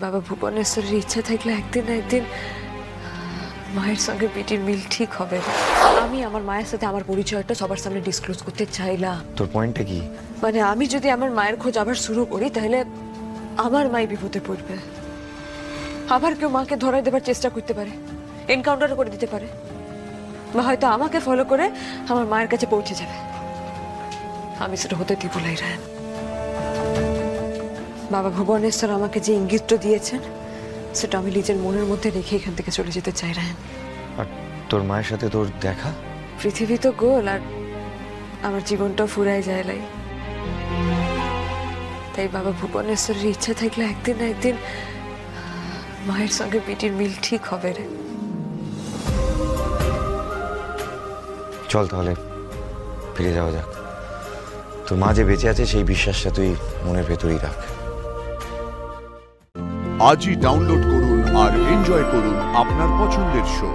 বাবা ভুবনেশ্বরের ইচ্ছা থাকলে একদিন না একদিন মায়ের সঙ্গে বিটির মিল ঠিক হবে। আমি আমার মায়ের সাথে আমার পরিচয়টা সবার সামনে ডিসক্লোজ করতে চাইলাম। তোর পয়েন্টটা কি? মানে আমি যদি আমার মায়ের খোঁজ আবার শুরু করি তাহলে আমার মাই বিপদে পড়বে। আবার কেউ মাকে ধরায় দেবার চেষ্টা করতে পারে, এনকাউন্টার করে দিতে পারে, বা হয়তো আমাকে ফলো করে আমার মায়ের কাছে পৌঁছে যাবে। আমি সেটা হতে দিব না রায়ন। বাবা ভুবনেশ্বর আমাকে যে ইঙ্গিতটা দিয়েছেন সেটা আমি নিজের মনের মধ্যে রেখে এখান থেকে চলে যেতে চাই রায়ন। আর তোর মায়ের সাথে তোর দেখা? পৃথিবী তো গোল, আর আমার জীবনটাও ফুরায় যায় লাই। তাই বাবা ভুবনেশ্বরের ইচ্ছা থাকলে একদিন না একদিন মায়ের সঙ্গে বিটির মিল ঠিক হবে রে। চল তাহলে ফিরে যাওয়া যাক। তোর মা যে বেঁচে আছে সেই বিশ্বাসটা তুই মনের ভেতরেই রাখ। আজই ডাউনলোড করুন আর এনজয় করুন আপনার পছন্দের শো।